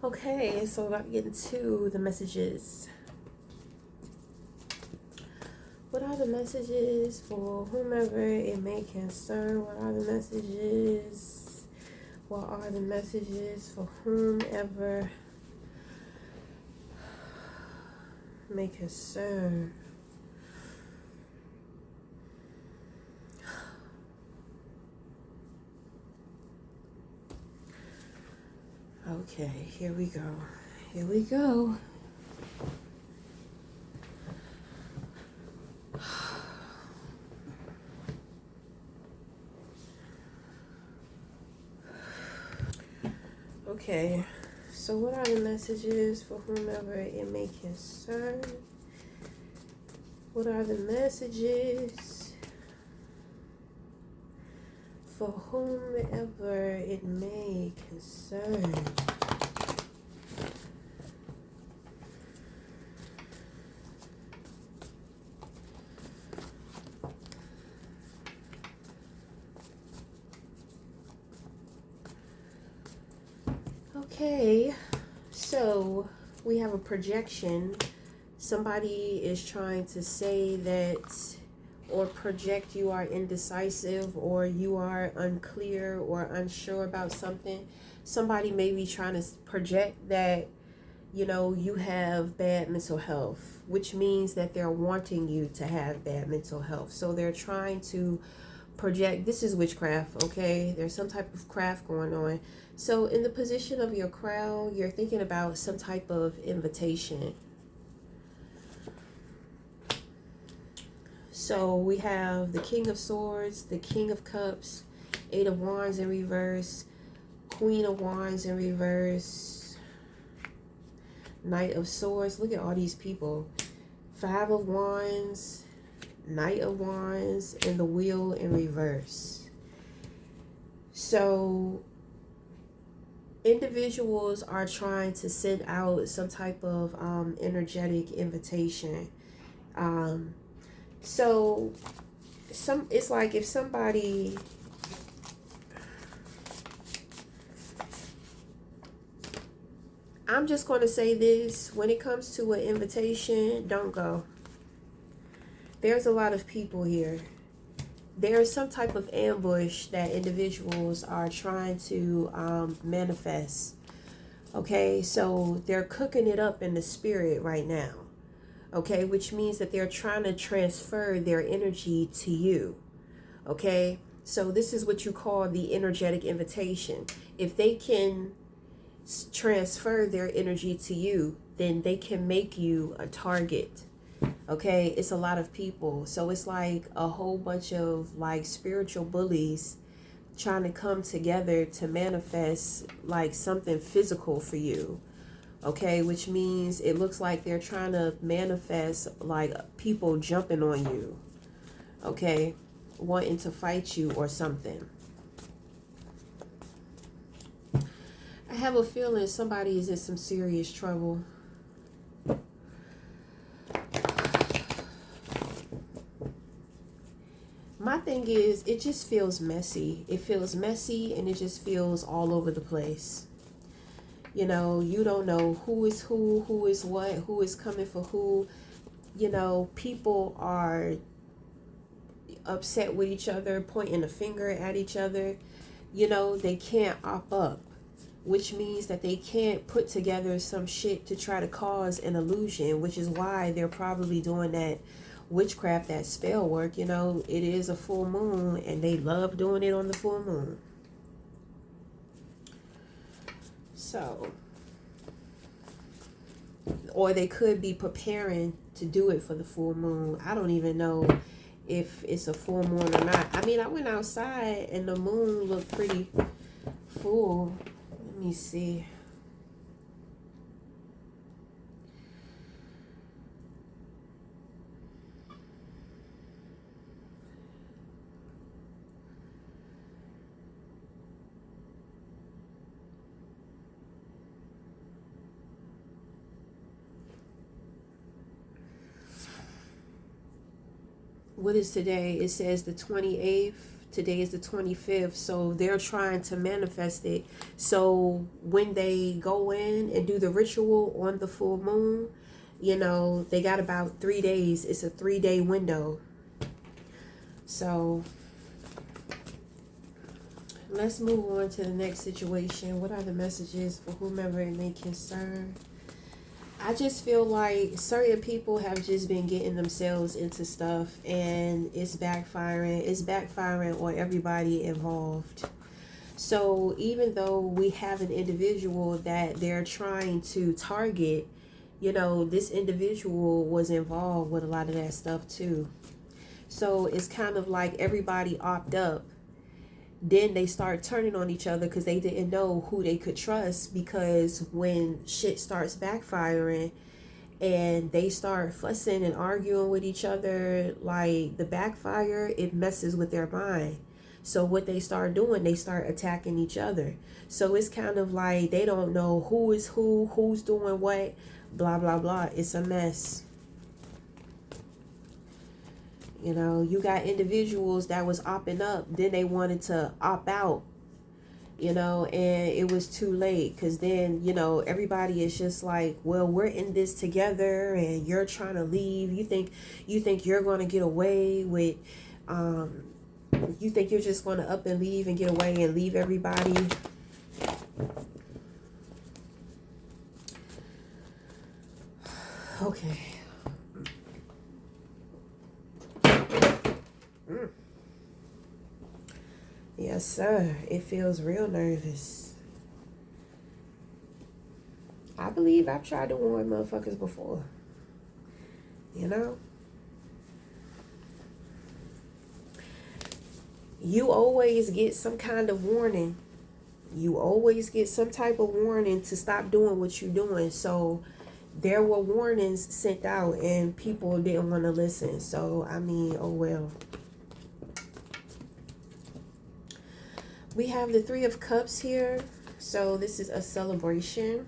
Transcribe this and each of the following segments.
Okay, so about to get into the messages. What are the messages for whomever it may concern? What are the messages? What are the messages for whomever may concern? Okay, here we go. Here we go. Okay, so what are the messages for whomever it may concern? What are the messages for whomever it may concern? Okay, so we have a projection. Somebody is trying to say that or project you are indecisive or you are unclear or unsure about something. Somebody may be trying to project that, you know, you have bad mental health, which means that they're wanting you to have bad mental health. So they're trying to project. This is witchcraft, okay? There's some type of craft going on. So in the position of your crown, you're thinking about some type of invitation. So we have the King of Swords, the King of Cups, Eight of Wands in reverse, Queen of Wands in reverse, Knight of Swords. Look at all these people. Five of Wands, Knight of Wands, and the Wheel in reverse. So individuals are trying to send out some type of energetic invitation. So it's like if somebody I'm just going to say this, when it comes to an invitation, don't go. There's a lot of people here. There's some type of ambush that individuals are trying to manifest. Okay, so they're cooking it up in the spirit right now. Okay, which means that they're trying to transfer their energy to you. Okay, so this is what you call the energetic invitation. If they can transfer their energy to you, then they can make you a target. Okay, it's a lot of people. So it's like a whole bunch of like spiritual bullies trying to come together to manifest like something physical for you. Okay, which means it looks like they're trying to manifest like people jumping on you. Okay, wanting to fight you or something. I have a feeling somebody is in some serious trouble. My thing is, it just feels messy. It feels messy and it just feels all over the place. You know, you don't know who is what, who is coming for who. You know, people are upset with each other, pointing a finger at each other. You know, they can't op up, which means that they can't put together some shit to try to cause an illusion, which is why they're probably doing that witchcraft, that spell work. You know, it is a full moon and they love doing it on the full moon. So, or they could be preparing to do it for the full moon. I don't even know if it's a full moon or not. I mean, I went outside and the moon looked pretty full. Let me see. What is today? It says the 28th, Today is the 25th, so they're trying to manifest it. So when they go in and do the ritual on the full moon, you know, they got about 3 days. It's a 3-day window. So let's move on to the next situation. What are the messages for whomever it may concern? I just feel like certain people have just been getting themselves into stuff and it's backfiring. It's backfiring on everybody involved. So even though we have an individual that they're trying to target, you know, this individual was involved with a lot of that stuff too. So it's kind of like everybody opt up. Then they start turning on each other because they didn't know who they could trust, because when shit starts backfiring and they start fussing and arguing with each other, like the backfire, it messes with their mind. So what they start doing, they start attacking each other. So it's kind of like they don't know who is who, who's doing what, blah, blah, blah. It's a mess. You know, you got individuals that was opting up, then they wanted to opt out, you know, and it was too late, because then, you know, everybody is just like, well, we're in this together and you're trying to leave. You think you're going to get away with, you think you're just going to up and leave and get away and leave everybody. Okay. Yes, sir. It feels real nervous. I believe I've tried to warn motherfuckers before. You know? You always get some kind of warning. You always get some type of warning to stop doing what you're doing. So there were warnings sent out and people didn't want to listen. So, I mean, oh well. We have the 3 of Cups here. So this is a celebration.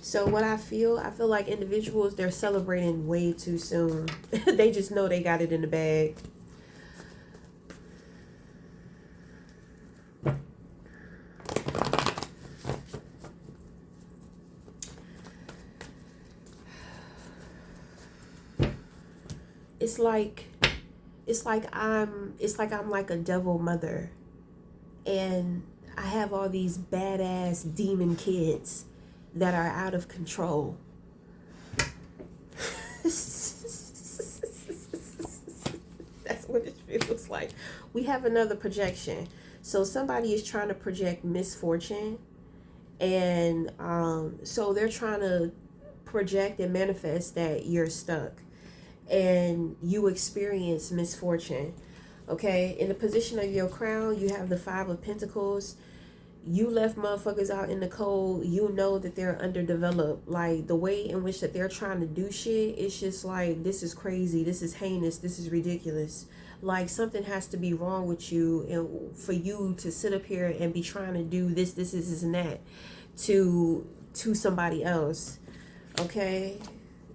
So what I feel like individuals, they're celebrating way too soon. They just know they got it in the bag. It's like I'm like a devil mother. And I have all these badass demon kids that are out of control. That's what it feels like. We have another projection. So somebody is trying to project misfortune. And so they're trying to project and manifest that you're stuck and you experience misfortune. Okay, in the position of your crown, you have the 5 of Pentacles. You left motherfuckers out in the cold. You know that they're underdeveloped. Like, the way in which that they're trying to do shit, it's just like, this is crazy. This is heinous. This is ridiculous. Like, something has to be wrong with you and for you to sit up here and be trying to do this, and that to somebody else. Okay,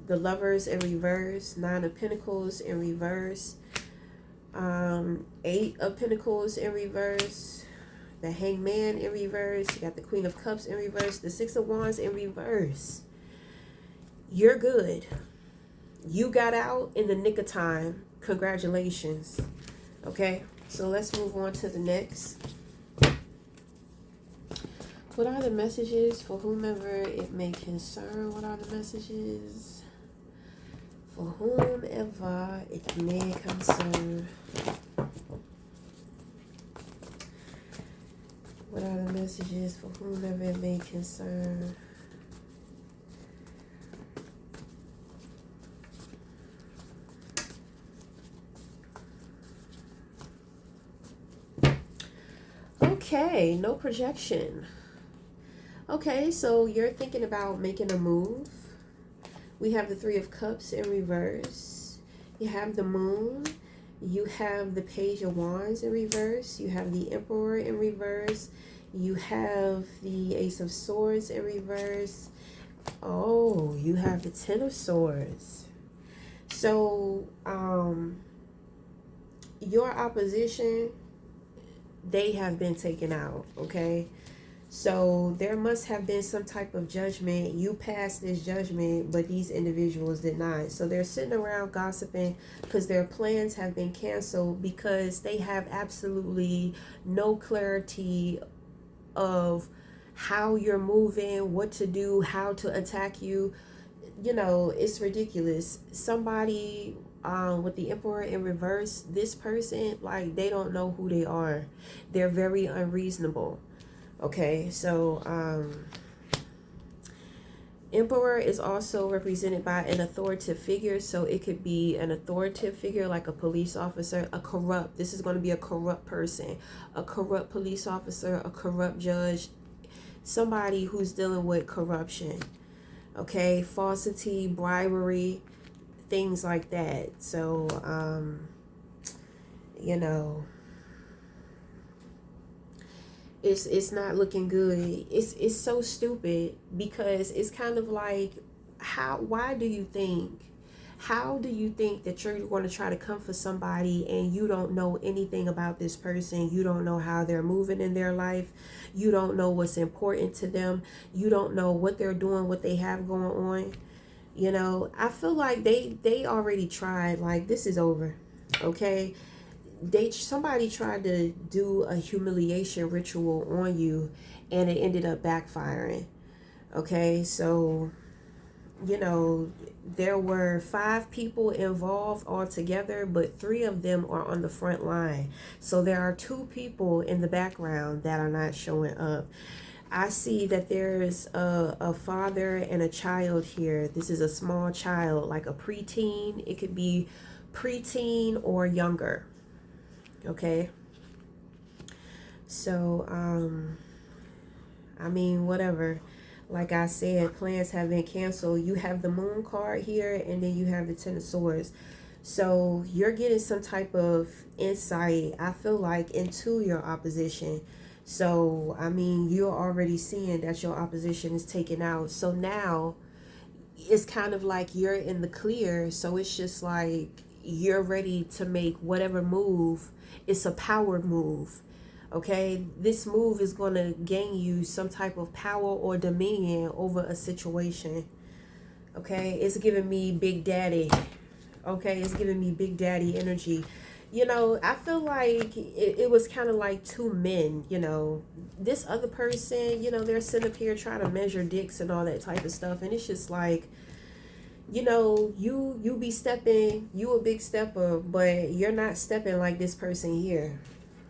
the Lovers in reverse, 9 of Pentacles in reverse. 8 of Pentacles in reverse, the Hangman in reverse, you got the Queen of Cups in reverse, the 6 of Wands in reverse. You're good. You got out in the nick of time. Congratulations. Okay, so let's move on to the next. What are the messages for whomever it may concern? What are the messages for whomever it may concern? What are the messages for whomever it may concern? Okay, no projection. Okay, so you're thinking about making a move. We have the 3 of Cups in reverse. You have the Moon. You have the Page of Wands in reverse. You have the Emperor in reverse. You have the Ace of Swords in reverse. Oh, you have the 10 of Swords. So, your opposition, they have been taken out, okay? So there must have been some type of judgment. You passed this judgment, but these individuals did not. So they're sitting around gossiping because their plans have been canceled because they have absolutely no clarity of how you're moving, what to do, how to attack you. You know, it's ridiculous. Somebody with the Emperor in reverse, this person, like, they don't know who they are. They're very unreasonable. Okay, so Emperor is also represented by an authoritative figure. So it could be an authoritative figure like a police officer, a corrupt, this is going to be a corrupt person, a corrupt police officer, a corrupt judge, somebody who's dealing with corruption. Okay, falsity, bribery, things like that. So, you know, it's not looking good. It's so stupid because it's kind of like, how do you think that you're going to try to come for somebody and you don't know anything about this person? You don't know how they're moving in their life. You don't know what's important to them. You don't know what they're doing, what they have going on. You know, I feel like they already tried. Like, this is over. Okay, somebody tried to do a humiliation ritual on you and it ended up backfiring. Okay, so, you know, there were 5 people involved altogether, but 3 of them are on the front line. So there are 2 people in the background that are not showing up. I see that there's a father and a child here. This is a small child, like a preteen. It could be preteen or younger. Okay, so I mean, whatever. Like I said, plans have been canceled. You have the Moon card here, and then you have the Ten of Swords. So you're getting some type of insight, I feel like, into your opposition. So, I mean, you're already seeing that your opposition is taken out. So now it's kind of like you're in the clear. So it's just like you're ready to make whatever move. It's a power move. Okay, this move is going to gain you some type of power or dominion over a situation. Okay, it's giving me Big Daddy. Okay, it's giving me Big Daddy energy. You know, I feel like it was kind of like 2 men. You know, this other person, you know, they're sitting up here trying to measure dicks and all that type of stuff. And it's just like, you know, you be stepping, you a big stepper, but you're not stepping like this person here.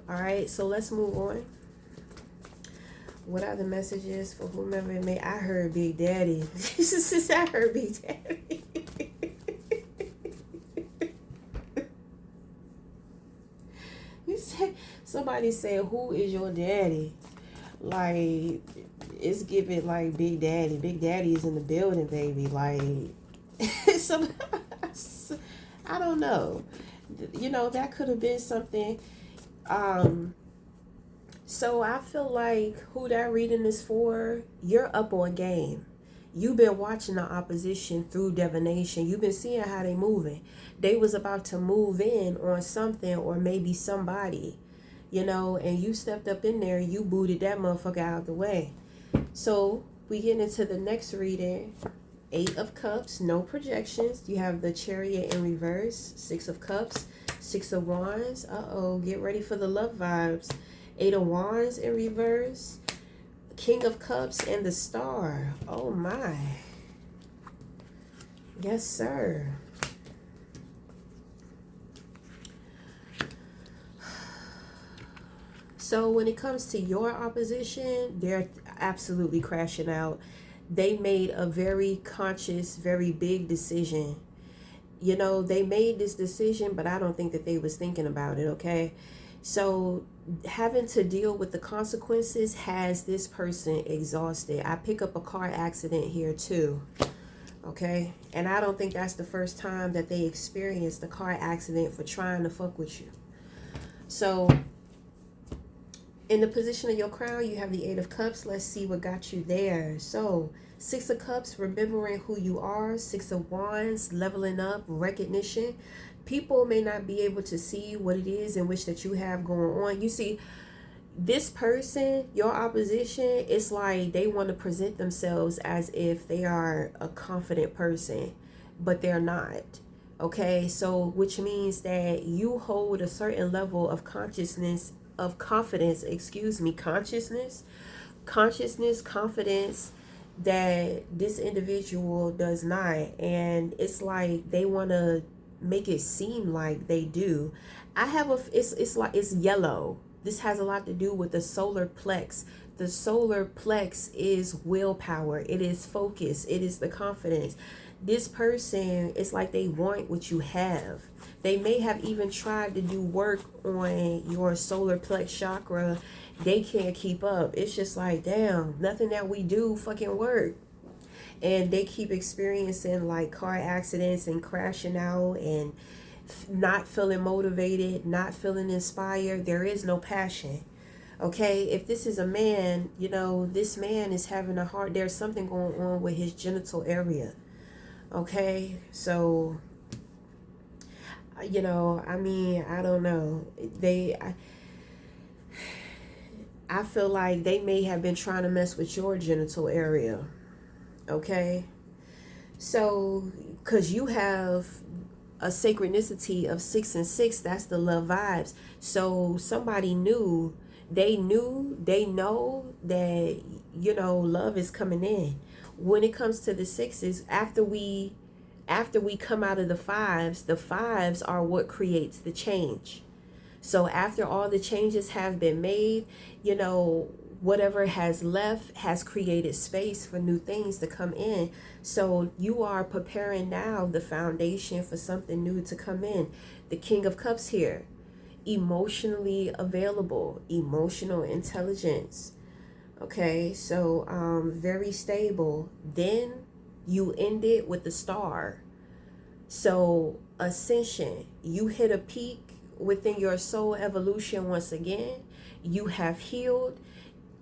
All right, so let's move on. What are the messages for whomever it may? I heard Big Daddy. I heard Big Daddy. You said, somebody said, who is your daddy? Like, it's giving like Big Daddy. Big Daddy is in the building, baby. Like, some, I don't know. You know, that could have been something. So I feel like who that reading is for, you're up on game. You've been watching the opposition through divination. You've been seeing how they moving. They was about to move in on something or maybe somebody, you know, and you stepped up in there, you booted that motherfucker out of the way. So we get into the next reading. 8 of Cups, no projections. You have the Chariot in reverse. 6 of Cups, 6 of Wands. Get ready for the love vibes. 8 of Wands in reverse. King of Cups and the Star. Oh my. Yes, sir. So when it comes to your opposition, they're absolutely crashing out. They made a very conscious, very big decision. You know, they made this decision, but I don't think that they was thinking about it, okay? So having to deal with the consequences has this person exhausted. I pick up a car accident here too, okay? And I don't think that's the first time that they experienced a car accident for trying to fuck with you. So in the position of your crown, you have the 8 of Cups. Let's see what got you there. So 6 of Cups, remembering who you are. 6 of Wands, leveling up, recognition. People may not be able to see what it is in which that you have going on. You see, this person, your opposition, it's like they want to present themselves as if they are a confident person, but they're not. Okay, so which means that you hold a certain level of consciousness, of confidence, consciousness, confidence, that this individual does not. And it's like they want to make it seem like they do. I have a, it's like, it's yellow. This has a lot to do with the solar plex. The solar plex is willpower. It is focus. It is the confidence. This person, it's like they want what you have. They may have even tried to do work on your solar plex chakra. They can't keep up. It's just like, damn, nothing that we do fucking work. And they keep experiencing like car accidents and crashing out and not feeling motivated, not feeling inspired. There is no passion. Okay, if this is a man, you know, this man is having a hard, there's something going on with his genital area. Okay, so, you know, I mean, I don't know. I feel like they may have been trying to mess with your genital area. Okay, so, because you have a synchronicity of 6 and 6, that's the love vibes. So somebody know that, you know, love is coming in. When it comes to the 6s, after we come out of the 5s, the 5s are what creates the change. So after all the changes have been made, you know, whatever has left has created space for new things to come in. So you are preparing now the foundation for something new to come in. The King of Cups here, emotionally available, emotional intelligence. Okay, so very stable. Then you end it with the Star. So ascension, you hit a peak within your soul evolution once again. You have healed,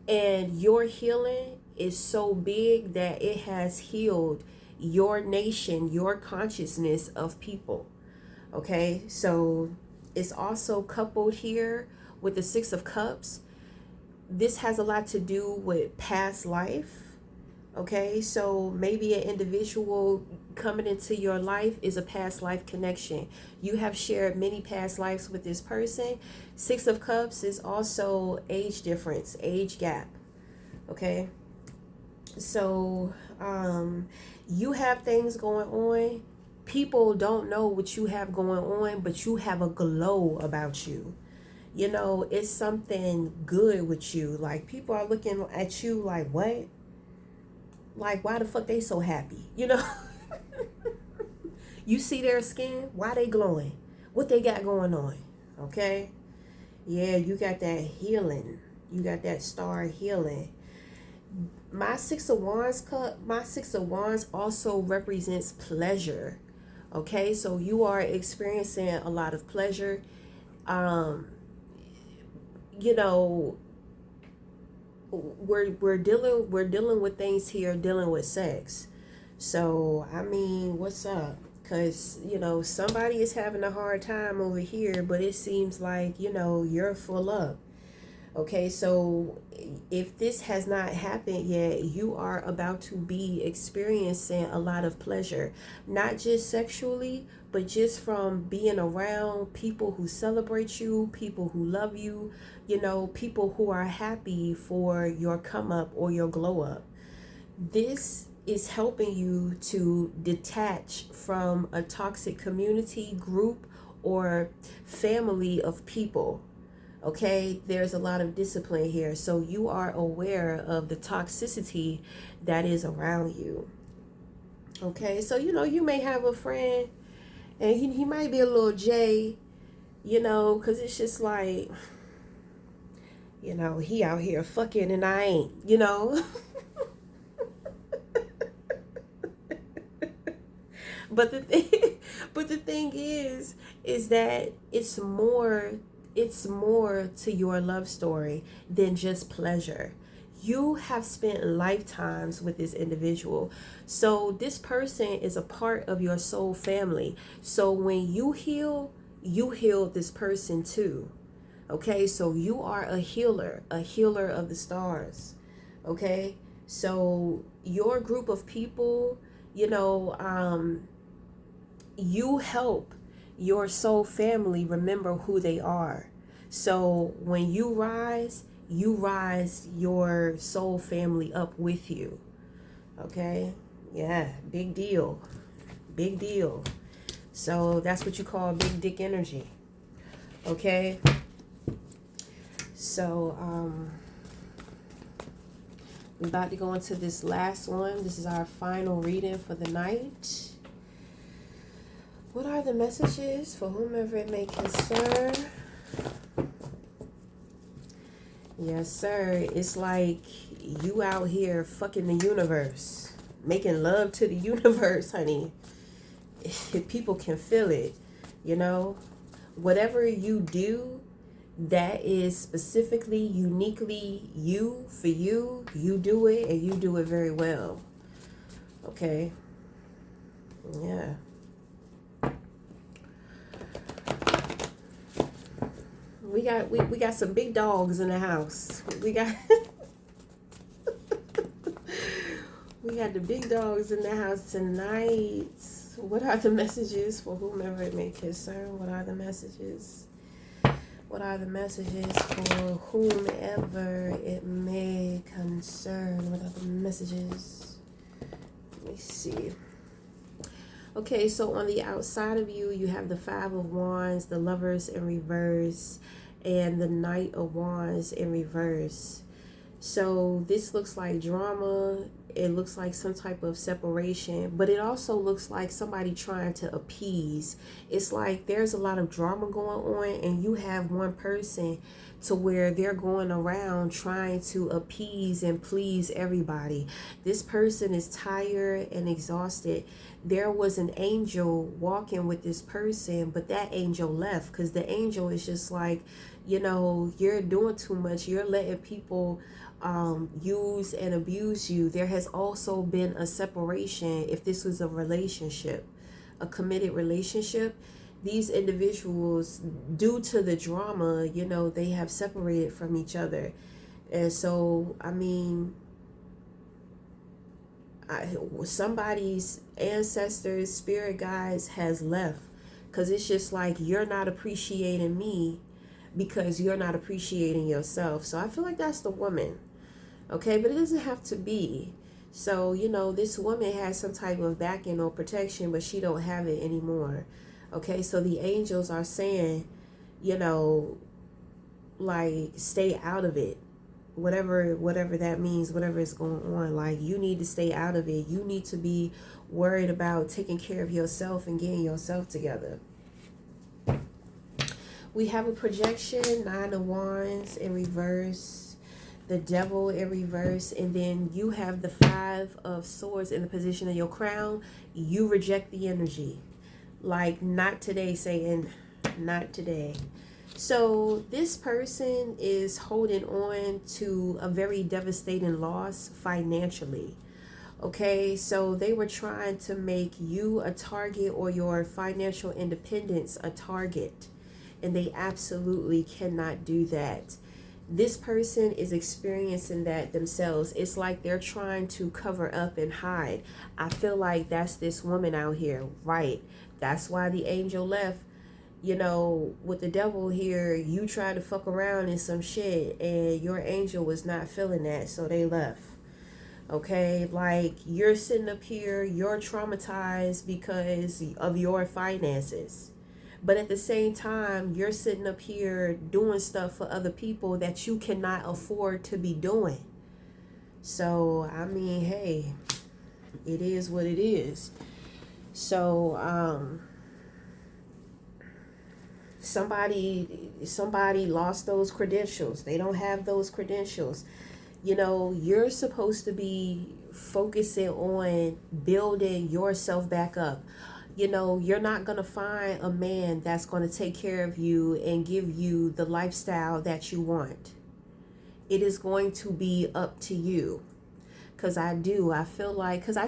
and your healing is so big that it has healed your nation, your consciousness of people. Okay, so it's also coupled here with the 6 of Cups. This has a lot to do with past life. Okay, so maybe an individual coming into your life is a past life connection. You have shared many past lives with this person. 6 of Cups is also age difference, age gap. Okay, so you have things going on. People don't know what you have going on, but you have a glow about you. You know, it's something good with you. Like, people are looking at you like, what? Like, why the fuck they so happy? You know? You see their skin, why they glowing? What they got going on? Okay? Yeah, you got that healing. You got that Star healing. My 6 of Wands also represents pleasure. Okay? So you are experiencing a lot of pleasure. You know, we're dealing with things here, dealing with sex. So I mean, what's up? Because, you know, somebody is having a hard time over here, but it seems like, you know, you're full up. Okay, so if this has not happened yet, you are about to be experiencing a lot of pleasure, not just sexually, but just from being around people who celebrate you, people who love you, you know, people who are happy for your come up or your glow up. This is helping you to detach from a toxic community, group, or family of people. Okay, there's a lot of discipline here. So you are aware of the toxicity that is around you. Okay, so, you know, you may have a friend and he might be a little J, you know, because it's just like, you know, he out here fucking and I ain't, you know. But the thing is that it's more to your love story than just pleasure. You have spent lifetimes with this individual. So this person is a part of your soul family. So when you heal this person too. Okay, so you are a healer of the stars. Okay, so your group of people, you help your soul family remember who they are. So when you rise your soul family up with you. Okay, yeah, big deal, big deal. So that's what you call big dick energy. Okay, so we're about to go into this last one. This is our final reading for the night. What are the messages for whomever it may concern? Yes, sir. It's like you out here fucking the universe, making love to the universe, honey. People can feel it, Whatever you do that is specifically, uniquely you, for you, you do it and you do it very well. Okay. Yeah. We got some big dogs in the house. We got we got the big dogs in the house tonight. What are the messages for whomever it may concern? What are the messages? What are the messages for whomever it may concern? What are the messages? Let me see. Okay, so on the outside of you, you have the Five of Wands, the Lovers in reverse, and the Knight of Wands in reverse. So this looks like drama. It looks like some type of separation, but it also looks like somebody trying to appease. It's like there's a lot of drama going on and you have one person to where they're going around trying to appease and please everybody. This person is tired and exhausted. There was an angel walking with this person, but that angel left because the angel is just like, you're doing too much. You're letting people use and abuse you. There has also been a separation. If this was a relationship, a committed relationship, these individuals, due to the drama, they have separated from each other. And so, somebody's ancestors, spirit guides has left because it's just like you're not appreciating me because you're not appreciating yourself. So I feel like that's the woman. Okay, but it doesn't have to be. So, this woman has some type of backing or protection, but she don't have it anymore. Okay, so the angels are saying, like, stay out of it. Whatever that means, whatever is going on, like, you need to stay out of it. You need to be worried about taking care of yourself and getting yourself together. We have a projection, Nine of Wands in reverse, the Devil in reverse, and then you have the Five of Swords in the position of your crown. You reject the energy. Like, not today, Satan, not today. So this person is holding on to a very devastating loss financially. Okay, so they were trying to make you a target or your financial independence a target, and they absolutely cannot do that. This person is experiencing that themselves. It's like they're trying to cover up and hide. I feel like that's this woman out here, right? That's why the angel left. With the devil here, you tried to fuck around in some shit and your angel was not feeling that, so they left. Okay, like, you're sitting up here, you're traumatized because of your finances. But at the same time, you're sitting up here doing stuff for other people that you cannot afford to be doing. So, hey, it is what it is. So, somebody lost those credentials. They don't have those credentials. You're supposed to be focusing on building yourself back up. You're not going to find a man that's going to take care of you and give you the lifestyle that you want. it is going to be up to you. Because I feel like, because I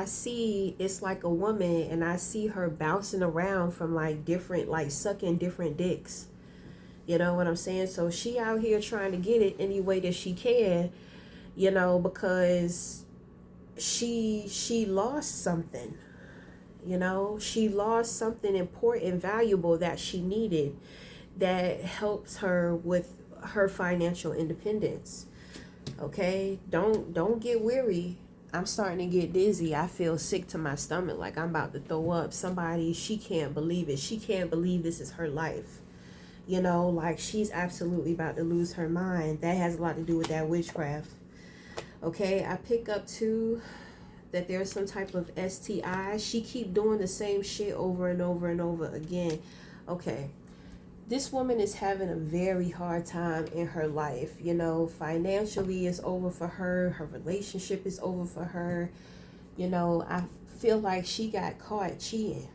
see it's like a woman, and I see her bouncing around from like different, like sucking different dicks. You know what I'm saying? So she out here trying to get it any way that she can, because she lost something. She lost something important, valuable that she needed, that helps her with her financial independence. Okay, don't get weary. I'm starting to get dizzy. I feel sick to my stomach, like I'm about to throw up. Somebody, she can't believe it. She can't believe this is her life. Like she's absolutely about to lose her mind. That has a lot to do with that witchcraft. Okay, I pick up too that there's some type of STI. She keep doing the same shit over and over and over again. Okay, this woman is having a very hard time in her life. Financially it's over for her. Her relationship is over for her. I feel like she got caught cheating.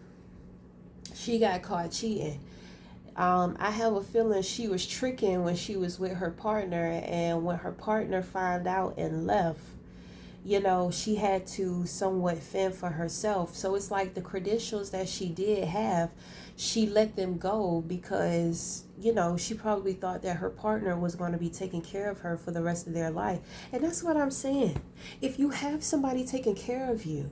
I have a feeling she was tricking when she was with her partner, and when her partner found out and left, she had to somewhat fend for herself. So it's like the credentials that she did have, she let them go because, she probably thought that her partner was going to be taking care of her for the rest of their life. And that's what I'm saying. If you have somebody taking care of you,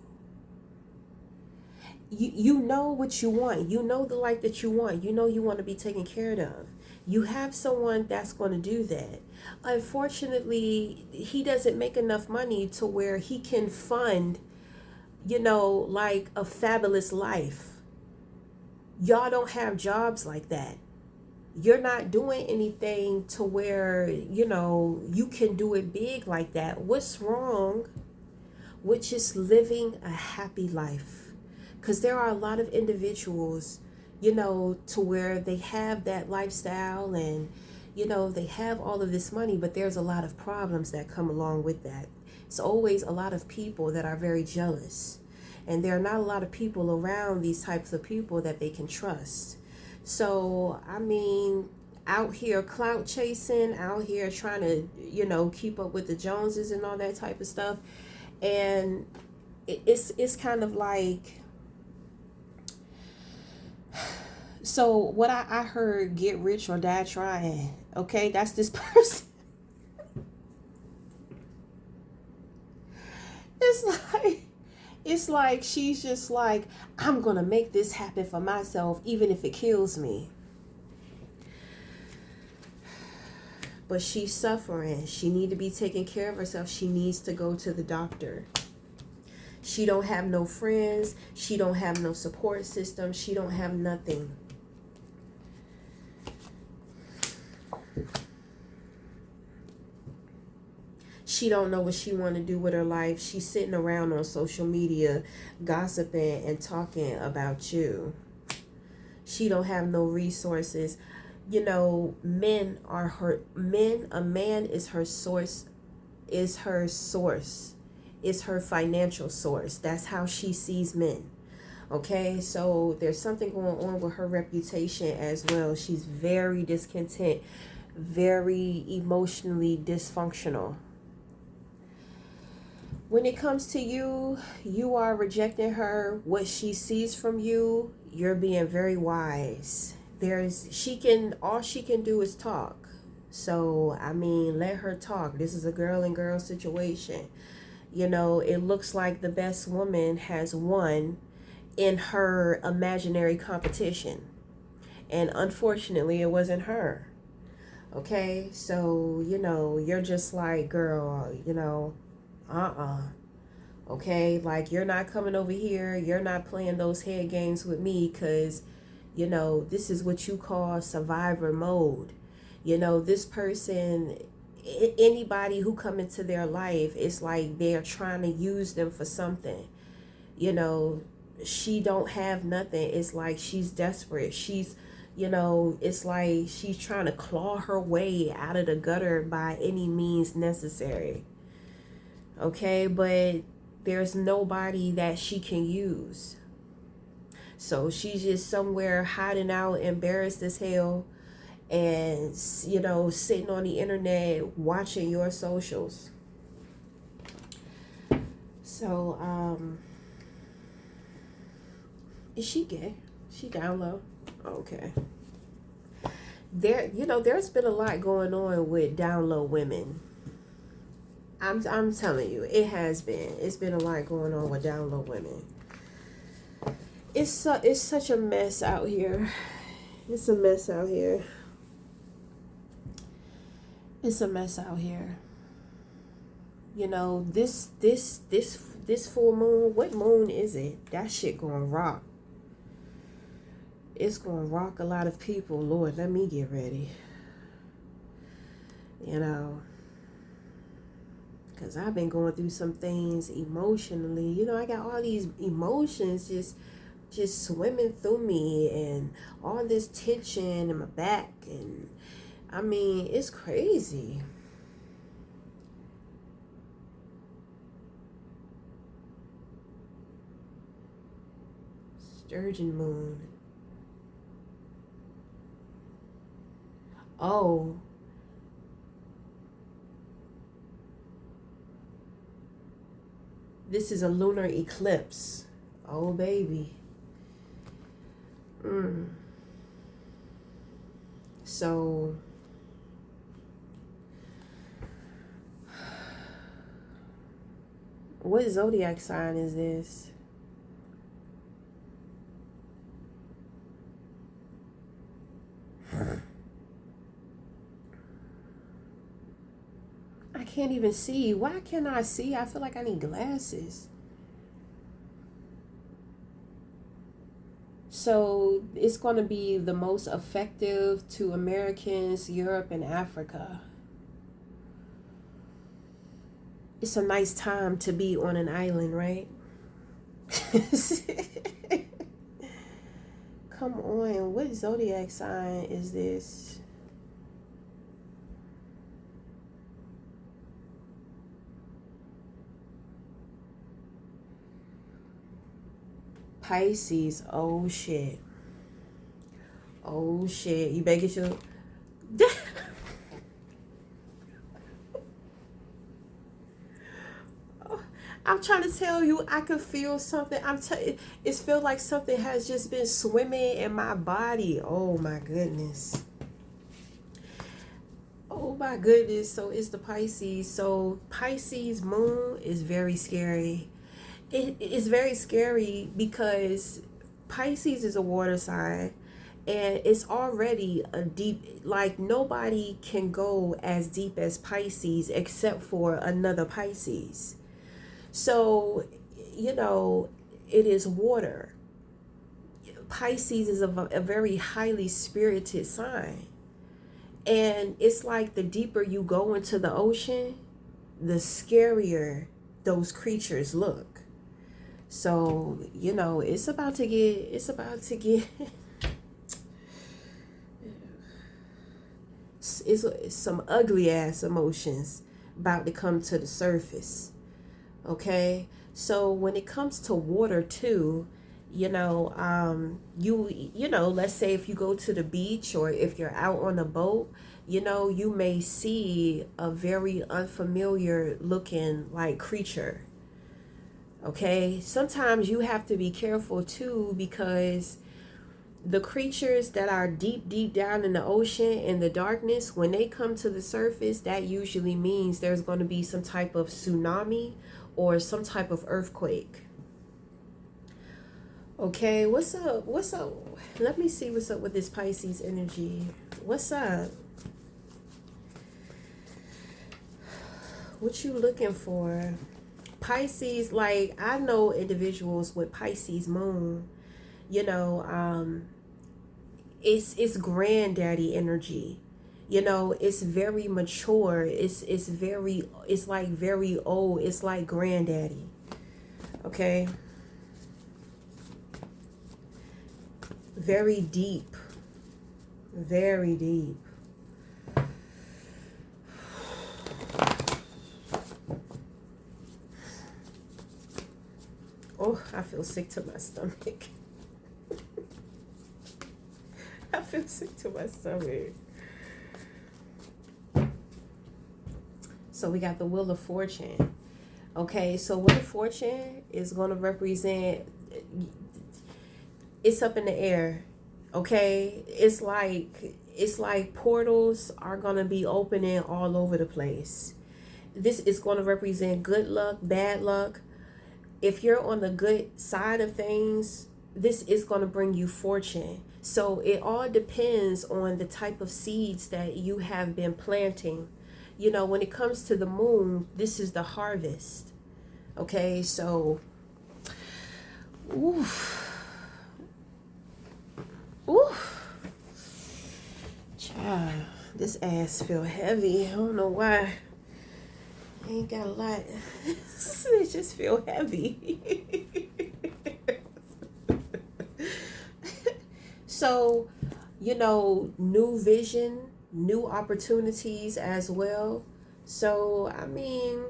you know what you want. You know the life that you want. You know you want to be taken care of. You have someone that's going to do that. Unfortunately, he doesn't make enough money to where he can fund, like a fabulous life. Y'all don't have jobs like that. You're not doing anything to where, you can do it big like that. What's wrong with just living a happy life? Because there are a lot of individuals, to where they have that lifestyle and, they have all of this money, but there's a lot of problems that come along with that. It's always a lot of people that are very jealous. And there are not a lot of people around these types of people that they can trust. So, out here clout chasing, out here trying to, keep up with the Joneses and all that type of stuff. And it's kind of like, so what I heard, get rich or die trying. Okay, that's this person. It's like she's just like, I'm gonna make this happen for myself even if it kills me. But she's suffering. She needs to be taking care of herself. She needs to go to the doctor. She don't have no friends. She don't have no support system. She don't have nothing. She don't know what she want to do with her life. She's sitting around on social media gossiping and talking about you. She don't have no resources. Men are her men. A man is her source, is her financial source. That's how she sees men. Okay, so there's something going on with her reputation as well. She's very discontent, very emotionally dysfunctional. When it comes to you, you are rejecting her. What she sees from you, you're being very wise. All she can do is talk. So, let her talk. This is a girl and girl situation. It looks like the best woman has won in her imaginary competition. And unfortunately, it wasn't her. Okay, so, you're just like, girl, okay, like, you're not coming over here. You're not playing those head games with me because, this is what you call survivor mode. This person, anybody who come into their life, it's like they're trying to use them for something. She don't have nothing. It's like she's desperate. She's, it's like she's trying to claw her way out of the gutter by any means necessary. Okay, but there's nobody that she can use. So she's just somewhere hiding out, embarrassed as hell. and, you know, sitting on the internet watching your socials. So, is she gay? She down low? Okay. There, you know, there's been a lot going on with down low women. I'm telling you, it has been. It's been a lot going on with down low women. It's such a mess out here. It's a mess out here. It's a mess out here. You know, this full moon, what moon is it? That shit gonna rock. It's gonna rock a lot of people. Lord, let me get ready. You know, because I've been going through some things emotionally. You know, I got all these emotions just swimming through me, and all this tension in my back, and I mean, it's crazy. Sturgeon moon. Oh, this is a lunar eclipse. Oh, baby. So, what zodiac sign is this? I can't even see. Why can't I see? I feel like I need glasses. So it's going to be the most effective to Americans, Europe, and Africa. It's a nice time to be on an island, right? Come on, what zodiac sign is this? Pisces. Oh shit. Oh shit. You better get your I'm trying to tell you, I could feel something. It feels like something has just been swimming in my body. Oh my goodness. Oh my goodness. So it's the Pisces. So Pisces moon is very scary. It is very scary because Pisces is a water sign, and it's already a deep, like nobody can go as deep as Pisces except for another Pisces. So, you know, it is water. Pisces is a very highly spirited sign. And it's like the deeper you go into the ocean, the scarier those creatures look. So, you know, it's about to get it's some ugly ass emotions about to come to the surface. Okay, so when it comes to water too, you know, you know, let's say if you go to the beach or if you're out on a boat, you know, you may see a very unfamiliar looking like creature. Okay, sometimes you have to be careful too, because the creatures that are deep down in the ocean in the darkness, when they come to the surface, that usually means there's going to be some type of tsunami or some type of earthquake. Okay, what's up? What's up? Let me see what's up with this Pisces energy. What's up? What you looking for? Pisces, like I know individuals with Pisces moon, you know, it's granddaddy energy. You know, it's very mature. It's like very old. It's like granddaddy. Okay. Very deep. Very deep. Oh, I feel sick to my stomach. I feel sick to my stomach. So we got the Wheel of Fortune. Okay, so Wheel of Fortune is going to represent, it's up in the air. Okay, it's like portals are going to be opening all over the place. This is going to represent good luck, bad luck. If you're on the good side of things, this is going to bring you fortune. So it all depends on the type of seeds that you have been planting. You know, when it comes to the moon, this is the harvest. Okay, so oof, oof, child, this ass feel heavy. I don't know why. I ain't got a lot. It just feel heavy. So, you know, new vision, new opportunities as well. So, I mean,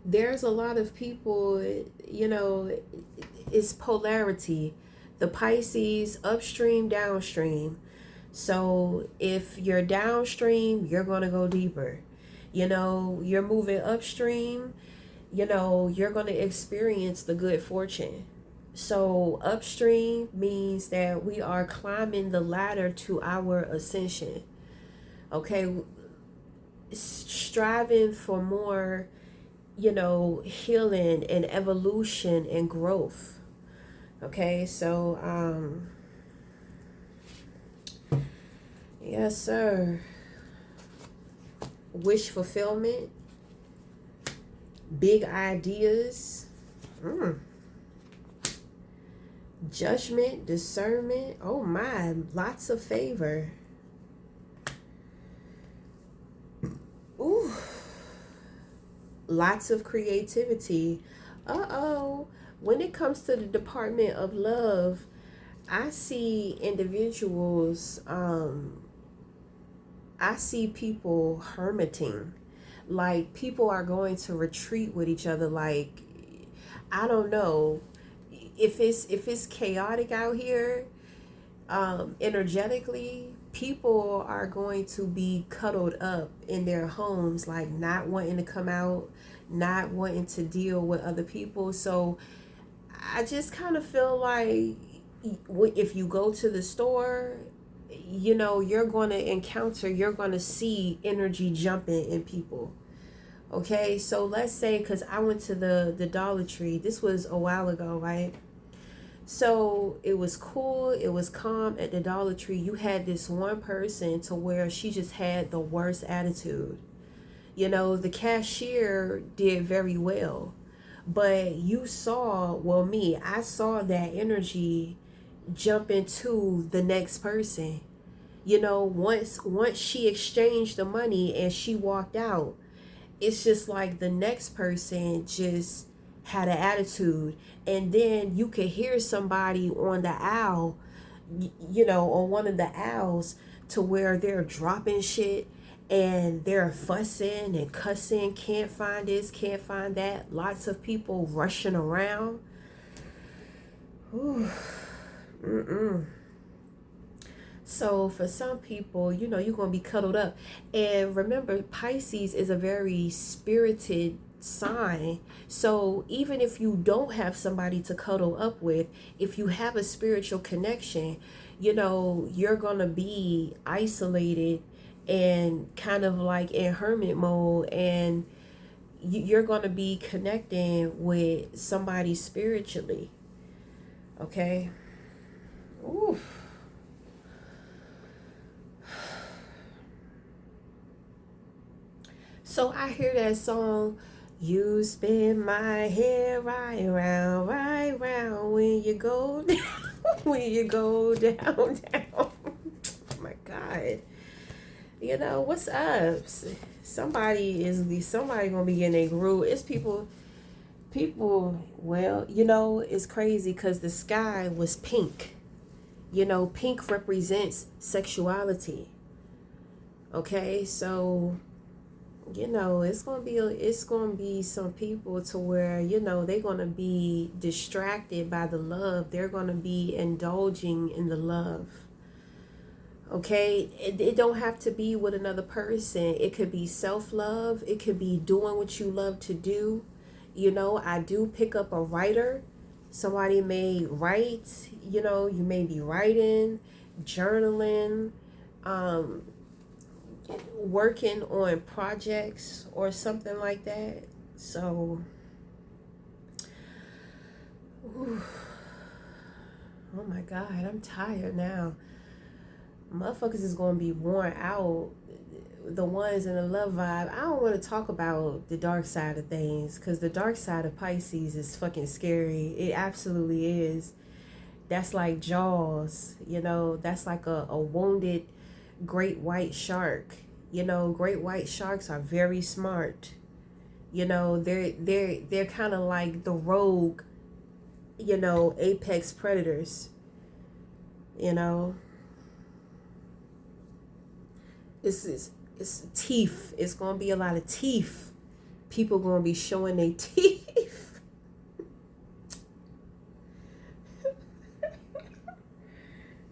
there's a lot of people, you know, it's polarity. The Pisces, upstream, downstream. So if you're downstream, you're going to go deeper. You know, you're moving upstream, you know, you're going to experience the good fortune. So upstream means that we are climbing the ladder to our ascension. Okay, striving for more, you know, healing and evolution and growth. Okay, so yes sir. Wish fulfillment, big ideas, judgment, discernment. Oh my, lots of favor. Ooh, lots of creativity. Uh-oh. When it comes to the Department of Love, I see individuals, I see people hermiting. Like people are going to retreat with each other. Like, I don't know if it's chaotic out here, energetically, people are going to be cuddled up in their homes, like not wanting to come out, not wanting to deal with other people. So I just kind of feel like if you go to the store, you know, you're going to see energy jumping in people. Okay, so let's say, because I went to the Dollar Tree, this was a while ago, right? So it was cool, it was calm at the Dollar Tree. You had this one person to where she just had the worst attitude. You know, the cashier did very well, but you saw, well, I saw that energy jump into the next person. You know, once she exchanged the money and she walked out, it's just like the next person just had an attitude. And then you could hear somebody on the aisle, you know, on one of the aisles, to where they're dropping shit and they're fussing and cussing, can't find this, can't find that. Lots of people rushing around. Ooh. So for some people, you know, you're going to be cuddled up. And remember, Pisces is a very spirited sign. So even if you don't have somebody to cuddle up with, if you have a spiritual connection, you know, you're going to be isolated and kind of like in hermit mode, and you're going to be connecting with somebody spiritually. Okay. Oof. So I hear that song, you spin my hair right round when you go down, when you go down. Oh my God. You know, what's up? Somebody gonna be in a groove. It's people, well, you know, it's crazy because the sky was pink. You know, pink represents sexuality. Okay, so you know, it's gonna be some people to where, you know, they're gonna be distracted by the love. They're gonna be indulging in the love. Okay, it don't have to be with another person. It could be self-love. It could be doing what you love to do. I do pick up a writer. Somebody may write, you may be writing, journaling, um, working on projects or something like that. So, ooh, oh my God, I'm tired now. Motherfuckers is going to be worn out. The ones in the love vibe. I don't want to talk about the dark side of things because the dark side of Pisces is fucking scary. It absolutely is. That's like Jaws, that's like a wounded great white shark. Great white sharks are very smart. They're kind of like the rogue, apex predators. It's teeth. It's gonna be a lot of teeth. People gonna be showing their teeth.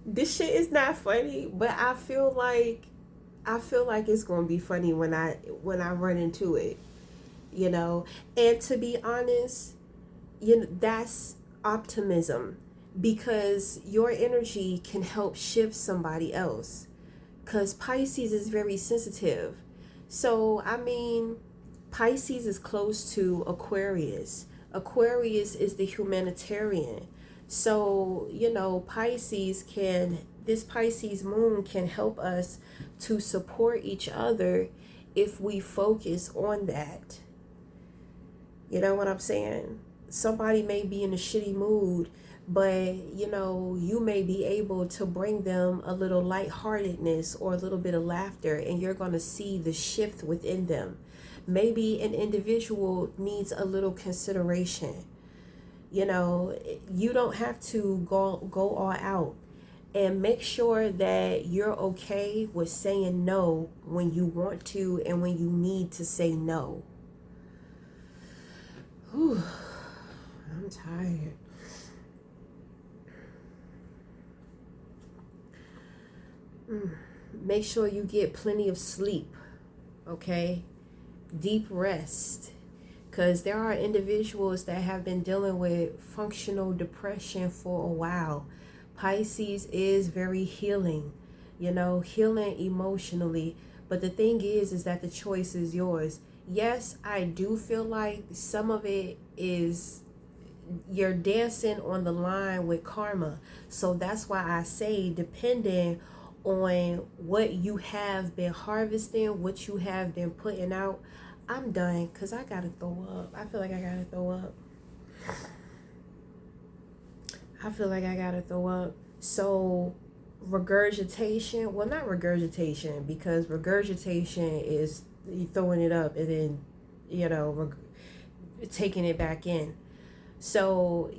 This shit is not funny, but I feel like it's gonna be funny when I run into it. And to be honest, that's optimism, because your energy can help shift somebody else, because Pisces is very sensitive. So I mean, Pisces is close to Aquarius. Aquarius is the humanitarian. So this Pisces moon can help us to support each other if we focus on that. You know what I'm saying? Somebody may be in a shitty mood, but you may be able to bring them a little lightheartedness or a little bit of laughter, and you're going to see the shift within them. Maybe an individual needs a little consideration. You don't have to go all out, and make sure that you're okay with saying no when you want to and when you need to say no. Whew, I'm tired. Make sure you get plenty of sleep, okay? Deep rest, because there are individuals that have been dealing with functional depression for a while. Pisces is very healing, healing emotionally. But the thing is that the choice is yours. Yes, I do feel like some of it is you're dancing on the line with karma. So that's why I say, depending on what you have been harvesting, what you have been putting out. I'm done because I gotta throw up. I feel like I gotta throw up. So regurgitation, well, not regurgitation, because regurgitation is you throwing it up and then taking it back in. So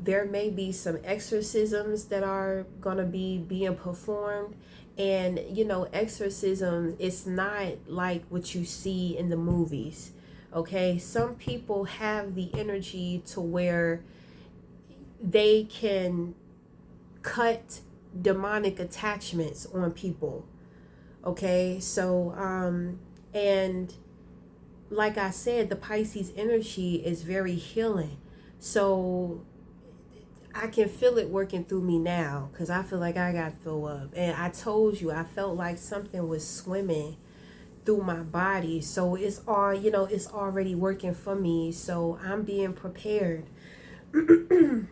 there may be some exorcisms that are gonna be being performed. And exorcism, it's not like what you see in the movies. Okay, some people have the energy to where they can cut demonic attachments on people. Okay, so and like I said, the Pisces energy is very healing. So I can feel it working through me now, because I feel like I got to throw up. And I told you, I felt like something was swimming through my body. So it's all, it's already working for me. So I'm being prepared. I'm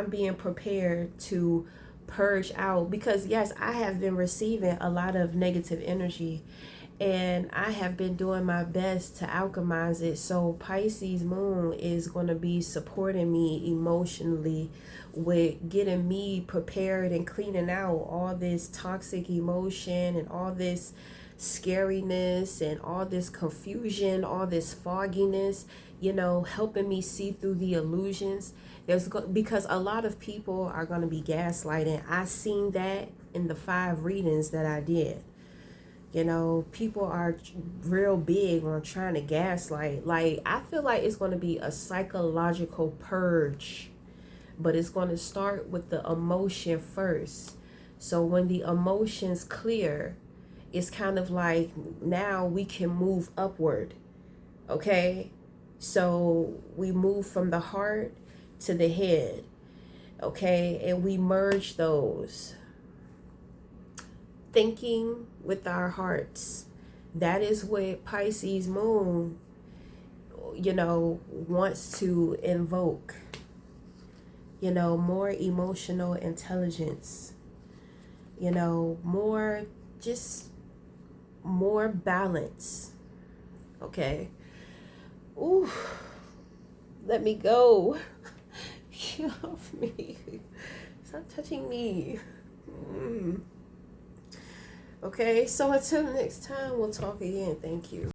being prepared to purge out, because yes, I have been receiving a lot of negative energy, and I have been doing my best to alchemize it. So Pisces moon is going to be supporting me emotionally with getting me prepared and cleaning out all this toxic emotion and all this scariness and all this confusion, all this fogginess, helping me see through the illusions. Because a lot of people are going to be gaslighting. I seen that in the 5 readings that I did. People are real big on trying to gaslight. Like, I feel like it's going to be a psychological purge, but it's going to start with the emotion first. So when the emotions clear, it's kind of like now we can move upward. Okay? So we move from the heart to the head. Okay? And we merge those. Thinking with our hearts. That is what Pisces moon, wants to invoke. More emotional intelligence. More balance. Okay. Ooh, let me go. Get off me. Stop touching me. Okay, so until next time, we'll talk again. Thank you.